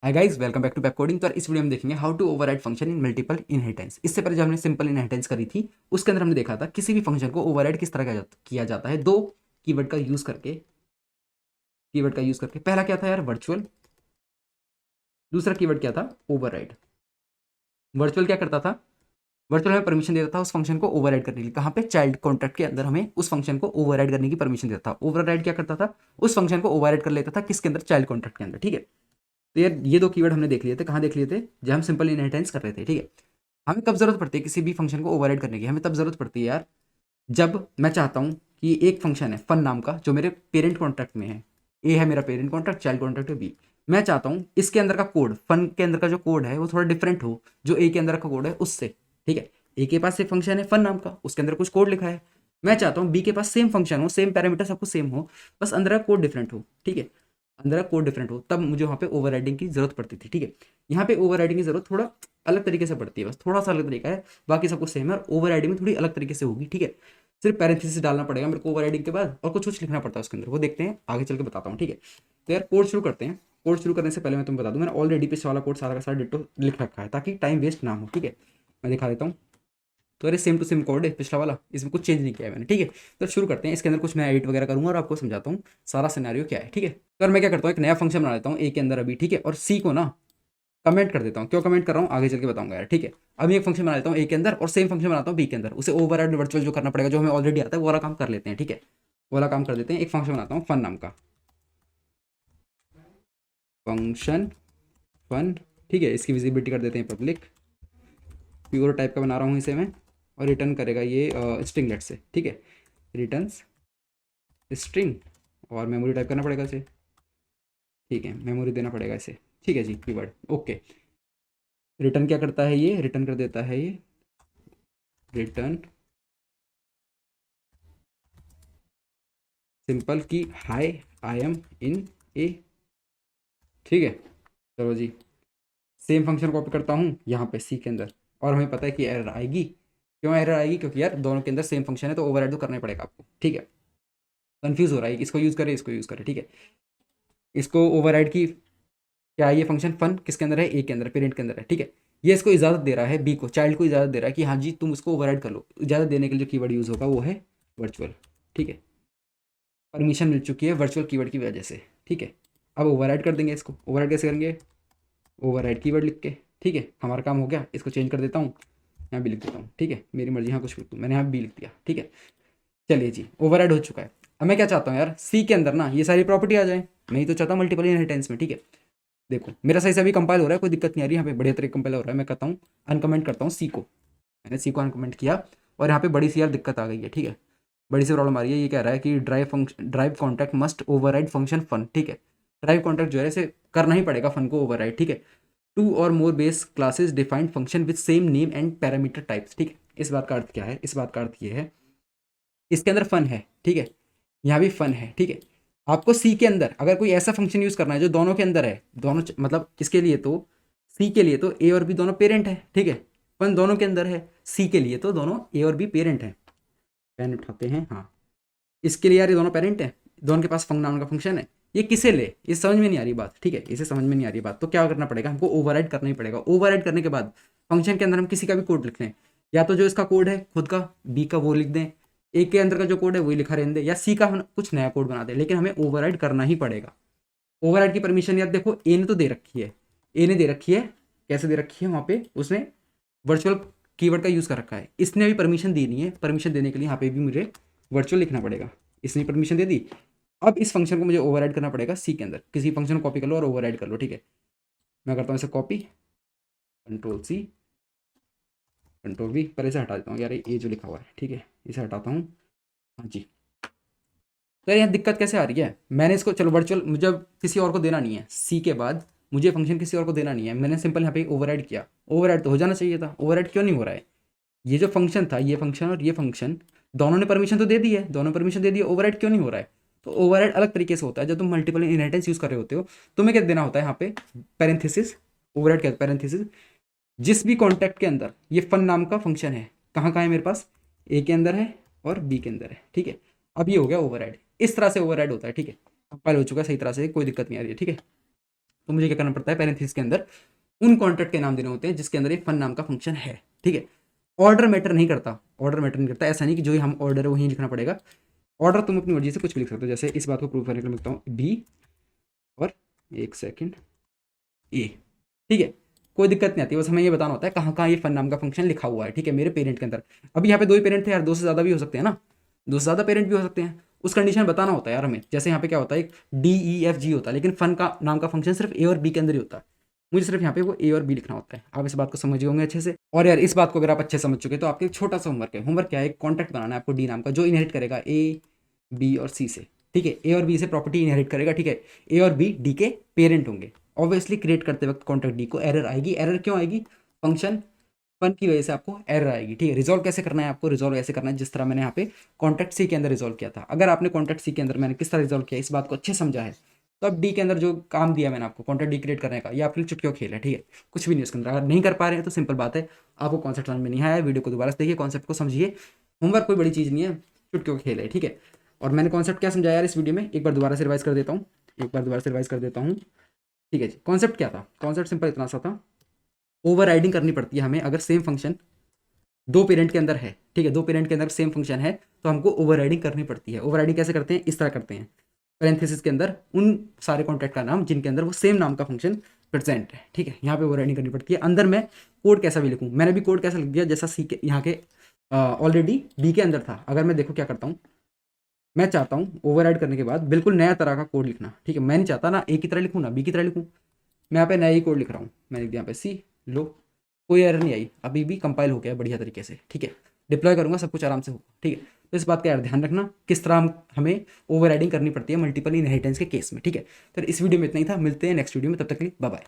Hi guys, welcome back to back coding. तो इस video में देखेंगे how to override function in multiple inheritance. इससे पहले जो हमने सिंपल इनहेरिटेंस करी थी उसके अंदर हमने देखा था किसी भी फंक्शन को ओवरराइड किस तरह किया जाता है। दो कीवर्ड का यूज करके पहला क्या था यार, वर्चुअल। दूसरा कीवर्ड क्या था, ओवरराइड। वर्चुअल क्या करता था, वर्चुअल हमें परमिशन देता था उस फंक्शन को ओवरराइड करने के लिए। कहाँ पे, चाइल्ड कॉन्ट्रैक्ट के अंदर हमें उस फंक्शन को ओवरराइड करने की परमिशन देता था। ओवरराइड क्या करता था, उस फंक्शन को ओवरराइड कर लेता था किसके अंदर, चाइल्ड कॉन्ट्रैक्ट के अंदर। ठीक है, तो यार ये दो कीवर्ड हमने देख लिए थे। कहाँ देख लिए थे, जब हम सिंपल इनहेरिटेंस कर रहे थे। ठीक है, हमें कब जरूरत पड़ती है किसी भी फंक्शन को ओवरराइड करने की, हमें तब जरूरत पड़ती है यार जब मैं चाहता हूँ कि एक फंक्शन है फन नाम का जो मेरे पेरेंट कॉन्ट्रैक्ट में है। ए है मेरा पेरेंट कॉन्ट्रैक्ट, चाइल्ड कॉन्ट्रैक्ट है बी। मैं चाहता हूँ इसके अंदर का कोड, फन के अंदर का जो कोड है वो थोड़ा डिफरेंट हो जो ए के अंदर का कोड है उससे। ठीक है, ए के पास एक फंक्शन है फन नाम का, उसके अंदर कुछ कोड लिखा है। मैं चाहता हूँ बी के पास सेम फंक्शन हो, सेम पैरामीटर सब कुछ सेम हो, बस अंदर का कोड डिफरेंट हो। ठीक है, अंदर का कोड डिफरेंट हो, तब मुझे वहाँ पे ओवरराइडिंग की जरूरत पड़ती थी। ठीक है, यहाँ पे ओवरराइडिंग की जरूरत थोड़ा अलग तरीके से पड़ती है, बस थोड़ा सा अलग तरीका है, बाकी सब कुछ सेम है। और ओवरराइडिंग में थोड़ी अलग तरीके से होगी। ठीक है, सिर्फ पैरेंथेसिस डालना पड़ेगा मेरे को ओवरराइडिंग के बाद, और कुछ कुछ लिखना पड़ता है उसके अंदर, वो देखते हैं आगे चल के बताता हूँ। ठीक है, तो यार कोड शुरू करते हैं। कोड शुरू करने से पहले मैं तुम्हें बता दूं, मैंने ऑलरेडी पिछले वाला कोड सारा का सारा डिट्टो लिख रखा है ताकि टाइम वेस्ट ना हो। ठीक है, मैं दिखा देता हूँ। तो अरे सेम टू सेम कोड है पिछला वाला, इसमें कुछ चेंज नहीं किया है मैंने। ठीक है, तो शुरू करते हैं। इसके अंदर कुछ मैं एडिट वगैरह करूंगा और आपको समझाता हूँ सारा सिनेरियो क्या है। ठीक है, तो मैं क्या करता हूँ, एक नया फंक्शन बना लेता हूँ ए के अंदर अभी। ठीक है, और सी को ना कमेंट कर देता हूँ। क्यों कमेंट कर रहा हूँ आगे चल के बताऊंगा यार। ठीक है, अभी एक फंक्शन बना लेता हूँ ए के अंदर और सेम फंक्शन बनाता हूँ बी के अंदर, उसे ओवरराइड वर्चुअल जो करना पड़ेगा, जो हमें ऑलरेडी आता है वो वाला काम कर लेते हैं। ठीक है, वो वाला काम कर देते हैं। एक फंक्शन बनाता हूँ फन नाम का, फंक्शन फन। ठीक है, इसकी विजिबिलिटी कर देते हैं पब्लिक, प्योर टाइप का बना रहा हूँ इसे मैं। और रिटर्न करेगा ये स्ट्रिंगलेट से। ठीक है, रिटर्न स्ट्रिंग, और मेमोरी टाइप करना पड़ेगा इसे। ठीक है, मेमोरी देना पड़ेगा इसे। ठीक है जी, कीवर्ड ओके। रिटर्न क्या करता है, ये रिटर्न कर देता है ये रिटर्न सिंपल की हाय आई एम इन ए। ठीक है, चलो जी, सेम फंक्शन कॉपी करता हूँ यहाँ पे सी के अंदर, और हमें पता है कि एरर आएगी। क्यों एरर आएगी, क्योंकि यार दोनों के अंदर सेम फंक्शन है तो ओवरराइड तो करना ही पड़ेगा आपको। ठीक है, कंफ्यूज हो रहा है, इसको यूज़ करें इसको यूज़ करें। ठीक है, इसको ओवरराइड की क्या है, ये फंक्शन फन किसके अंदर है, ए के अंदर, पेरेंट के अंदर है। ठीक है, ये इसको इजाज़त दे रहा है, बी को, चाइल्ड को इजाज़त दे रहा है कि हाँ जी तुम इसको ओवरराइड कर लो। इजाज़त देने के लिए जो कीवर्ड यूज़ होगा वो है वर्चुअल। ठीक है, परमिशन मिल चुकी है वर्चुअल कीवर्ड की वजह से। ठीक है, अब ओवरराइड कर देंगे इसको। ओवरराइड कैसे करेंगे, ओवरराइड कीवर्ड लिख के। ठीक है, हमारा काम हो गया। इसको चेंज कर देता हूँ, यहाँ भी लिख देता हूँ। ठीक है, मेरी मर्जी, यहाँ कुछ लिख दूँ, मैंने यहाँ भी लिख दिया। ठीक है, चलिए जी, ओवरराइड हो चुका है। अब मैं क्या चाहता हूँ यार, सी के अंदर ना ये सारी प्रॉपर्टी आ जाए। मैं ही तो चाहता हूँ मल्टीपल इनहेरिटेंस में। ठीक है, देखो मेरा सही से अभी कंपाइल हो रहा है, कोई दिक्कत नहीं आ रही, यहाँ पे बढ़िया तरीके कंपाइल हो रहा है। मैं कहता हूँ अनकमेंट करता हूँ सी को। मैंने सी को अनकमेंट किया और यहाँ पे बड़ी सी यार दिक्कत आ गई है। ठीक है, बड़ी सी प्रॉब्लम आ रही है। ये कह रहा है कि drive contact must override function fun. ठीक है, ड्राइव कॉन्टैक्ट जो है इसे करना ही पड़ेगा फन को ओवरराइड। ठीक है, टू और more base classes defined function with same name and parameter types. ठीक है, इस बात का अर्थ क्या है, इस बात का अर्थ ये है इसके अंदर फन है। ठीक है, यहाँ भी फन है। ठीक है, आपको सी के अंदर अगर कोई ऐसा फंक्शन यूज़ करना है जो दोनों के अंदर है, दोनों मतलब इसके लिए तो सी के लिए तो ए और बी दोनों पेरेंट है। ठीक है, फन दोनों के अंदर है, सी के लिए तो दोनों ए और बी पेरेंट हैं। पेन उठाते हैं, हाँ। इसके लिए यार ये दोनों पेरेंट हैं, दोनों के पास फंग नाम का फंक्शन है। ये किसे ले, ये समझ में नहीं आ रही बात। ठीक है, इसे समझ में नहीं आ रही बात, तो क्या करना पड़ेगा, हमको ओवरराइड करना ही पड़ेगा। ओवरराइड करने के बाद फंक्शन के अंदर हम किसी का भी कोड लिख लें, या तो जो इसका कोड है खुद का बी का वो लिख दें, ए के अंदर का जो कोड है वही लिखा रहने दें, या सी का हम कुछ नया कोड बना दें, लेकिन हमें ओवरराइड करना ही पड़ेगा। ओवरराइड की परमिशन यार देखो ए ने तो दे रखी है, ए ने दे रखी है। कैसे दे रखी है, वहाँ पे उसने वर्चुअल कीवर्ड का यूज़ कर रखा है, इसने भी परमिशन देनी है। परमिशन देने के लिए यहाँ पे भी मुझे वर्चुअल लिखना पड़ेगा। इसने परमिशन दे दी। अब इस फंक्शन को मुझे ओवरराइड करना पड़ेगा सी के अंदर। किसी फंक्शन को कॉपी कर लो और ओवरराइड कर लो। ठीक है, मैं करता हूँ इसे copy, control C, control V, पर इसे हटा देता हूँ यार, ये जो लिखा हुआ है। ठीक है, इसे हटाता हूँ। हाँ जी, तो यार यहाँ दिक्कत कैसे आ रही है, मैंने इसको चलो वर्चुअल, मुझे अब किसी और को देना नहीं है सी के बाद, मुझे फंक्शन किसी और को देना नहीं है। मैंने सिंपल यहाँ पे ओवरराइड किया। ओवरराइड तो हो जाना चाहिए था, ओवरराइड क्यों नहीं हो रहा है। ये जो फंक्शन था, ये फंक्शन और ये फंक्शन, दोनों ने परमिशन तो दे दी है, दोनों परमिशन दे दी है, ओवरराइड क्यों नहीं हो रहा है। तो ओवरराइड अलग तरीके से होता है, जब तुम मल्टीपल इनहेरिटेंस यूज़ कर रहे होते हो तुम्हें क्या देना होता है यहाँ पे, पैरेंथेसिस। ओवरराइड क्या, पैरेंथेसिस, जिस भी कॉन्टैक्ट के अंदर ये फन नाम का फंक्शन है, कहाँ कहाँ है मेरे पास, ए के अंदर है और बी के अंदर है। ठीक है, अब ये हो गया ओवरराइड, इस तरह से ओवरराइड होता है। ठीक है, कंपाइल हो चुका है सही तरह से, कोई दिक्कत नहीं आ रही है। ठीक है, तो मुझे क्या करना पड़ता है, पैरेंथेसिस के अंदर उन कॉन्ट्रैक्ट के नाम देने होते हैं जिसके अंदर एक फन नाम का फंक्शन है। ठीक है, ऑर्डर मैटर नहीं करता, ऑर्डर मैटर नहीं करता, ऐसा नहीं कि जो हम ऑर्डर है वही लिखना पड़ेगा। ऑर्डर तुम अपनी मर्जी से कुछ भी लिख सकते हो। जैसे इस बात को प्रूव करने के लिए लिखता हूँ बी और एक सेकेंड ए। ठीक है, कोई दिक्कत नहीं आती, बस हमें ये बताना होता है कहाँ कहाँ ये फन नाम का फंक्शन लिखा हुआ है। ठीक है, मेरे पेरेंट के अंदर। अभी यहाँ पे 2 ही पेरेंट थे यार, 2 से ज़्यादा भी हो सकते हैं ना, 2 से ज़्यादा पेरेंट भी हो सकते हैं, उस कंडीशन बताना होता है यार हमें। जैसे यहाँ पे क्या होता है, एक DEFG होता है, लेकिन फन का नाम का फंक्शन सिर्फ ए और बी के अंदर ही होता है। मुझे सिर्फ यहाँ पे वो ए और बी लिखना होता है। आप इस बात को समझ गए होंगे अच्छे से। और यार इस बात को अगर आप अच्छे समझ चुके तो आपके एक छोटा सा होमवर्क है। होमवर्क क्या है, एक कॉन्ट्रैक्ट बनाना है आपको डी नाम का, जो इनहेरिट करेगा ए बी और सी से। ठीक है, ए और बी से प्रॉपर्टी इनहेरिट करेगा। ठीक है, ए और बी डी के पेरेंट होंगे। ऑब्वियसली क्रिएट करते वक्त कॉन्ट्रैक्ट डी को एरर आएगी। एरर क्यों आएगी, फंक्शन फन की वजह से आपको एरर आएगी। ठीक है, रिजॉल्व कैसे करना है आपको, रिजॉल्व ऐसे करना है जिस तरह मैंने यहाँ पे कॉन्ट्रैक्ट सी के अंदर रिजॉल्व किया था। अगर आपने कॉन्ट्रैक्ट सी के अंदर मैंने किस तरह रिजॉल्व किया इस बात को अच्छे समझा है, तो अब डी के अंदर जो काम दिया मैंने आपको कॉन्ट्रैक्ट डी क्रिएट करने का, ये आपके लिए चुटकियों खेल है। ठीक है, कुछ भी नहीं उसके अंदर। अगर नहीं कर पा रहे हैं तो सिंपल बात है, आपको कॉन्सेप्ट समझ में नहीं आया, वीडियो को दोबारा से देखिए, कॉन्सेप्ट को समझिए। होमवर्क कोई बड़ी चीज़ नहीं है, चुटकियों खेल है। ठीक है, और मैंने कॉन्सेप्ट क्या समझाया यार इस वीडियो में, एक बार दोबारा से रिवाइज कर देता हूँ, एक बार दोबारा से रिवाइज कर देता हूँ। ठीक है जी, कॉन्सेप्ट क्या था, कॉन्सेप्ट सिंपल इतना सा था, ओवर राइडिंग करनी पड़ती है हमें अगर सेम फंक्शन 2 पेरेंट के अंदर है। ठीक है, 2 पेरेंट के अंदर सेम फंक्शन है तो हमको ओवर राइडिंग करनी पड़ती है। ओवर राइडिंग कैसे करते हैं, इस तरह करते हैं, पैरेंथेसिस के अंदर उन सारे कॉन्ट्रैक्ट का नाम जिनके अंदर वो सेम नाम का फंक्शन प्रेजेंट है। ठीक है, यहाँ पे ओवर राइडिंग करनी पड़ती है। अंदर मैं कोड कैसा भी लिखूँ, मैंने भी कोड कैसा लिख दिया जैसा सी के यहाँ के ऑलरेडी बी के अंदर था। अगर मैं देखो क्या करता हूँ, मैं चाहता हूँ ओवरराइड करने के बाद बिल्कुल नया तरह का कोड लिखना। ठीक है, मैं नहीं चाहता ना ए की तरह लिखूँ ना बी की तरह लिखूँ, मैं यहाँ पे नया ही कोड लिख रहा हूँ। मैंने लिख दिया यहाँ पे सी, लो कोई एरर नहीं आई, अभी भी कंपाइल हो गया है बढ़िया तरीके से। ठीक है, डिप्लॉय करूँगा सब कुछ आराम से होगा। ठीक है, तो इस बात का यार ध्यान रखना किस तरह हमें ओवरराइडिंग करनी पड़ती है मल्टीपल इनहेरिटेंस के केस में। ठीक है, तो इस वीडियो में इतना ही था, मिलते हैं नेक्स्ट वीडियो में, तब तक के लिए बाय बाय।